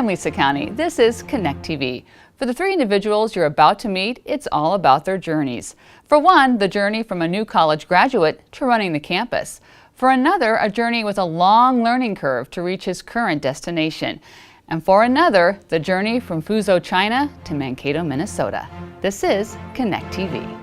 I'm Lisa County. This is Connect TV. For the three individuals you're about to meet, it's all about their journeys. For one, the journey from a new college graduate to running the campus. For another, a journey with a long learning curve to reach his current destination. And for another, the journey from Fuzhou, China to Mankato, Minnesota. This is Connect TV.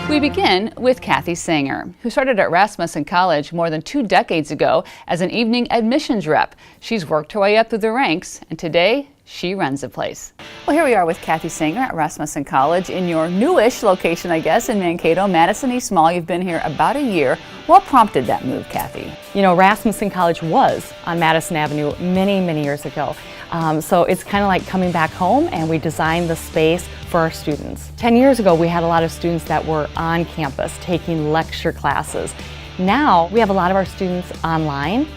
We begin with Kathy Sanger, who started at Rasmussen College more than 2 decades ago as an evening admissions rep. She's worked her way up through the ranks, and today she runs the place. Well, here we are with Kathy Sanger at Rasmussen College in your newish location, I guess, in Mankato, Madison East Mall. You've been here about a year. What prompted that move, Kathy? You know, Rasmussen College was on Madison Avenue many years ago. So it's kind of like coming back home, and we designed the space for our students. 10 years ago, we had a lot of students that were on campus taking lecture classes. Now we have a lot of our students online,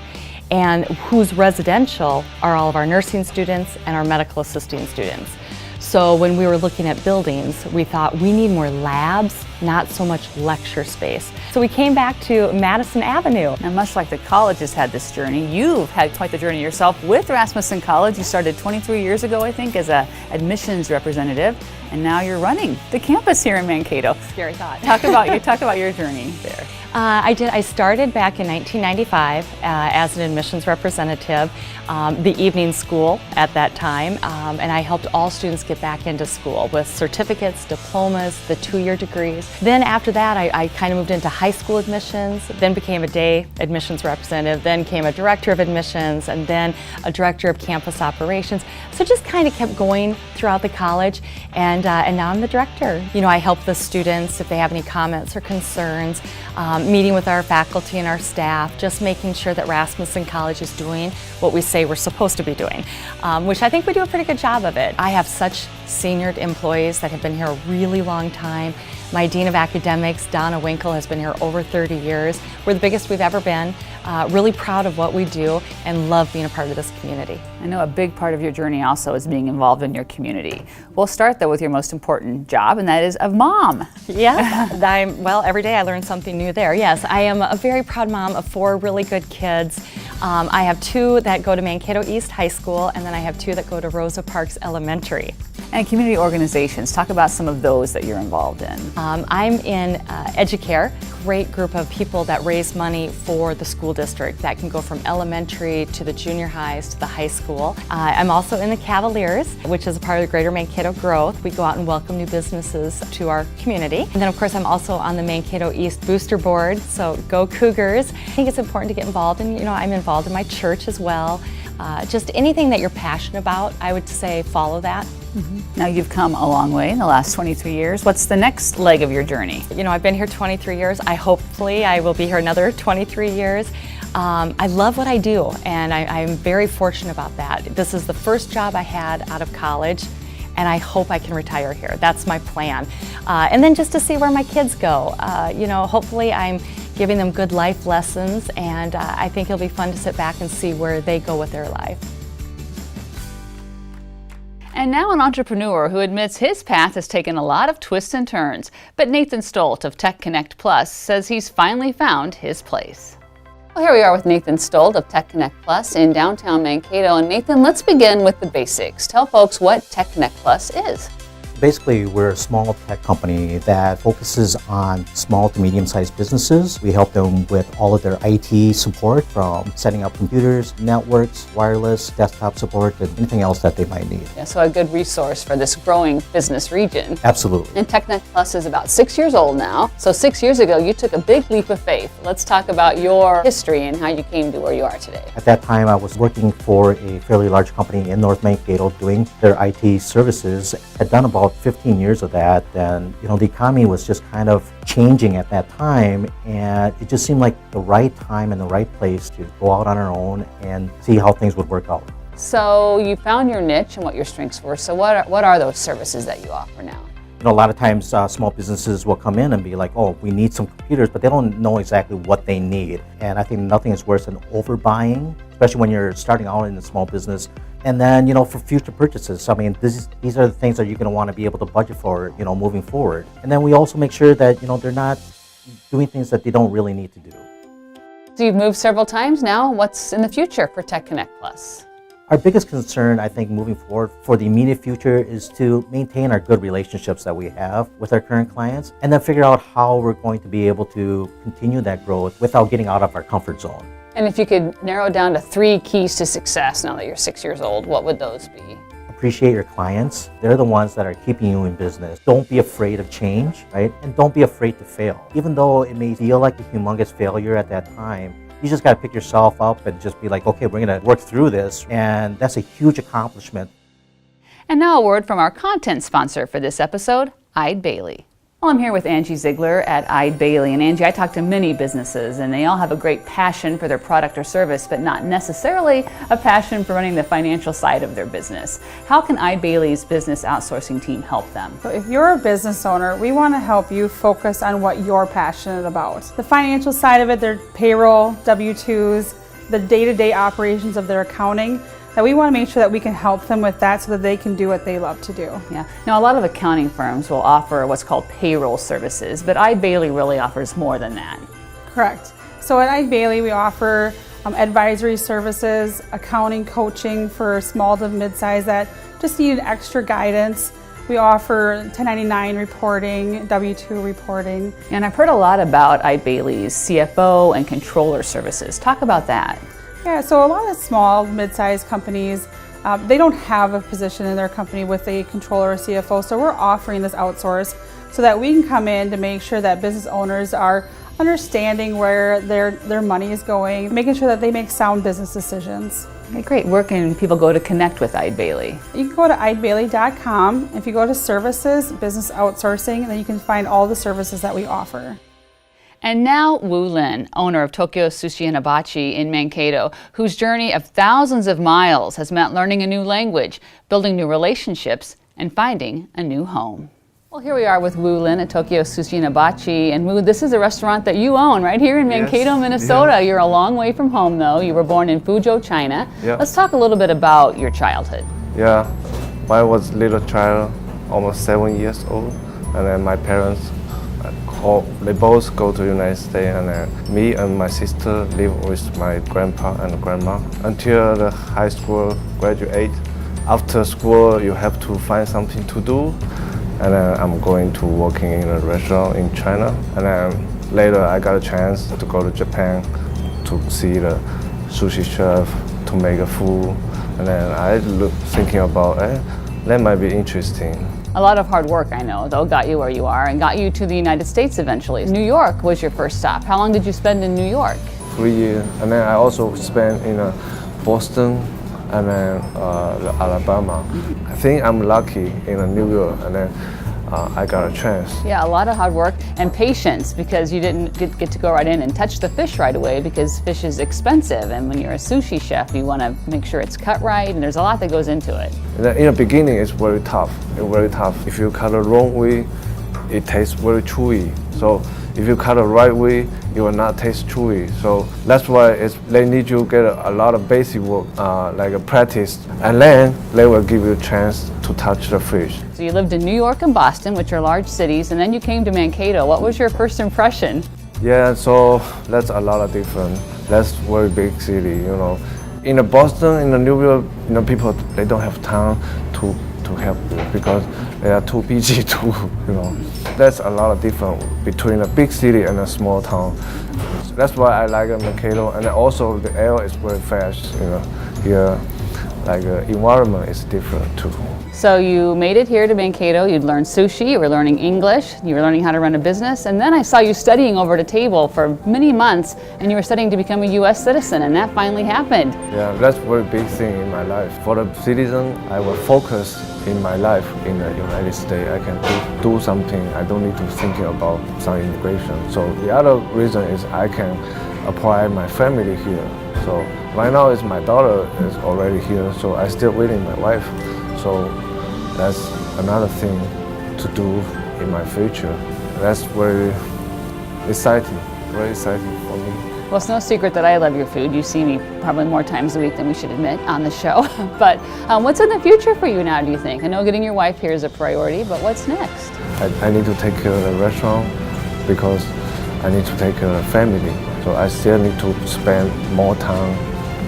and whose residential are all of our nursing students and our medical assisting students. So when we were looking at buildings, we thought we need more labs, not so much lecture space. So we came back to Madison Avenue. Now, much like the college has had this journey, you've had quite the journey yourself with Rasmussen College. You started 23 years ago, I think, as an admissions representative, and now you're running the campus here in Mankato. Scary thought. Talk about your journey there. I started back in 1995 as an admissions representative, the evening school at that time, and I helped all students get back into school with certificates, diplomas, the 2-year degrees. Then after that, I kind of moved into high school admissions, then became a day admissions representative, then became a director of admissions, and then a director of campus operations. So just kind of kept going throughout the college, and now I'm the director. You know, I help the students if they have any comments or concerns, meeting with our faculty and our staff, just making sure that Rasmussen College is doing what we say we're supposed to be doing, which I think we do a pretty good job of it. I have such senior employees that have been here a really long time. My Dean of Academics, Donna Winkle, has been here over 30 years. We're the biggest we've ever been. Really proud of what we do and love being a part of this community. I know a big part of your journey also is being involved in your community. We'll start though with your most important job, and that is of mom. Yeah, well, every day I learn something new there. Yes, I am a very proud mom of 4 really good kids. I have 2 that go to Mankato East High School, and then I have 2 that go to Rosa Parks Elementary. And community organizations, talk about some of those that you're involved in. I'm in Educare, great group of people that raise money for the school district that can go from elementary to the junior highs to the high school. I'm also in the Cavaliers, which is a part of the Greater Mankato Growth. We go out and welcome new businesses to our community. And then of course I'm also on the Mankato East Booster Board, so go Cougars. I think it's important to get involved, and you know, I'm involved in my church as well. Just anything that you're passionate about, I would say follow that. Now you've come a long way in the last 23 years. What's the next leg of your journey? You know, I've been here 23 years. Hopefully I will be here another 23 years. I love what I do, and I'm very fortunate about that. This is the first job I had out of college, and I hope I can retire here. That's my plan. And then just to see where my kids go. You know, hopefully I'm giving them good life lessons, and I think it'll be fun to sit back and see where they go with their life. And now an entrepreneur who admits his path has taken a lot of twists and turns. But Nathan Stolt of Tech Connect Plus says he's finally found his place. Well, here we are with Nathan Stolt of Tech Connect Plus in downtown Mankato. And Nathan, let's begin with the basics. Tell folks what Tech Connect Plus is. Basically, we're a small tech company that focuses on small to medium-sized businesses. We help them with all of their IT support, from setting up computers, networks, wireless, desktop support, and anything else that they might need. Yeah, so a good resource for this growing business region. Absolutely. And Tech Connect Plus is about 6 years old now. So 6 years ago, you took a big leap of faith. Let's talk about your history and how you came to where you are today. At that time, I was working for a fairly large company in North Mankato doing their IT services. I'd done about 15 years of that, and you know, the economy was just kind of changing at that time, and it just seemed like the right time and the right place to go out on our own and see how things would work out. So you found your niche and what your strengths were. So what are those services that you offer now? You know, a lot of times small businesses will come in and be like, oh, we need some computers, but they don't know exactly what they need. And I think nothing is worse than overbuying, especially when you're starting out in a small business. And then, you know, for future purchases, I mean, these are the things that you're going to want to be able to budget for, you know, moving forward. And then we also make sure that, you know, they're not doing things that they don't really need to do. So you've moved several times now. What's in the future for Tech Connect Plus? Our biggest concern, I think, moving forward for the immediate future is to maintain our good relationships that we have with our current clients and then figure out how we're going to be able to continue that growth without getting out of our comfort zone. And if you could narrow down to 3 keys to success now that you're 6 years old, what would those be? Appreciate your clients. They're the ones that are keeping you in business. Don't be afraid of change, right? And don't be afraid to fail. Even though it may feel like a humongous failure at that time, you just got to pick yourself up and just be like, okay, we're going to work through this. And that's a huge accomplishment. And now a word from our content sponsor for this episode, Eide Bailly. Well, I'm here with Angie Ziegler at Eide Bailly. And Angie, I talk to many businesses and they all have a great passion for their product or service, but not necessarily a passion for running the financial side of their business. How can Eide Bailly's business outsourcing team help them? So if you're a business owner, we want to help you focus on what you're passionate about. The financial side of it, their payroll, W-2s, the day-to-day operations of their accounting, that we want to make sure that we can help them with that so that they can do what they love to do. Yeah. Now, a lot of accounting firms will offer what's called payroll services, but Eide Bailly really offers more than that. Correct. So at Eide Bailly, we offer advisory services, accounting coaching for small to mid-size that just need extra guidance. We offer 1099 reporting, W-2 reporting. And I've heard a lot about Eide Bailly's CFO and controller services. Talk about that. Yeah, so a lot of small, mid-sized companies, they don't have a position in their company with a controller or CFO, so we're offering this outsource so that we can come in to make sure that business owners are understanding where their money is going, making sure that they make sound business decisions. Okay, great. Where can people go to connect with Eide Bailly? You can go to eidebailly.com. If you go to services, business outsourcing, then you can find all the services that we offer. And now Wu Lin, owner of Tokyo Sushi and Hibachi in Mankato, whose journey of thousands of miles has meant learning a new language, building new relationships, and finding a new home. Well, here we are with Wu Lin at Tokyo Sushi and Hibachi. And Wu, this is a restaurant that you own right here in Mankato, Minnesota. Yes. You're a long way from home, though. You were born in Fuzhou, China. Yeah. Let's talk a little bit about your childhood. Yeah, when I was little child, almost 7 years old, and then my parents, they both go to the United States, and then me and my sister live with my grandpa and grandma until the high school graduate. After school, you have to find something to do, and then I'm going to working in a restaurant in China, and then later I got a chance to go to Japan to see the sushi chef to make a food, and then I thinking about, that might be interesting. A lot of hard work, I know, though, got you where you are and got you to the United States eventually. New York was your first stop. How long did you spend in New York? 3 years, and then I also spent in Boston and then Alabama. I think I'm lucky in New York, and then I got a chance. Yeah, a lot of hard work and patience because you didn't get to go right in and touch the fish right away because fish is expensive, and when you're a sushi chef, you want to make sure it's cut right, and there's a lot that goes into it. In the beginning, it's very tough. It's very tough. If you cut the wrong way, it tastes very chewy. So if you cut the right way, it will not taste chewy. So that's why they need you to get a lot of basic work, like a practice, and then they will give you a chance to touch the fish. So you lived in New York and Boston, which are large cities, and then you came to Mankato. What was your first impression? Yeah, so that's a lot of different. That's very big city, you know. In the Boston, in the New York, you know, people, they don't have time to help you because they are too busy to, you know. That's a lot of difference between a big city and a small town. That's why I like Mankato, and also the air is very fresh, you know. Here, like environment is different too. So you made it here to Mankato, you'd learned sushi, you were learning English, you were learning how to run a business, and then I saw you studying over at a table for many months, and you were studying to become a US citizen, and that finally happened. Yeah, that's a very big thing in my life. For the citizen, I will focus in my life in the United States. I can do something. I don't need to think about some immigration. So the other reason is I can apply my family here. So right now is my daughter is already here, so I still waiting my wife. So that's another thing to do in my future. That's very exciting for me. Well, it's no secret that I love your food. You see me probably more times a week than we should admit on the show. But what's in the future for you now, do you think? I know getting your wife here is a priority, but what's next? I need to take care of the restaurant because I need to take care of the family. So So I still need to spend more time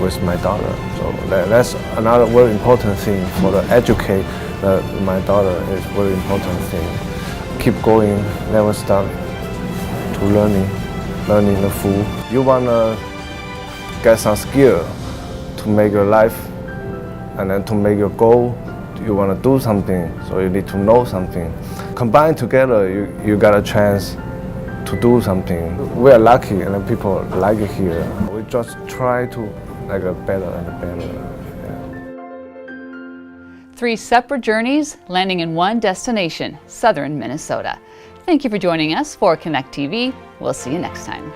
with my daughter. So that's another very important thing for the educate my daughter is very important thing. Keep going, never stop to learning the food. You wanna get some skill to make your life, and then to make your goal, you wanna do something, so you need to know something. Combine together, you got a chance to do something. We are lucky, and then people like it here. We just try to like a better and better. Yeah. 3 separate journeys landing in one destination, southern Minnesota. Thank you for joining us for Connect TV. We'll see you next time.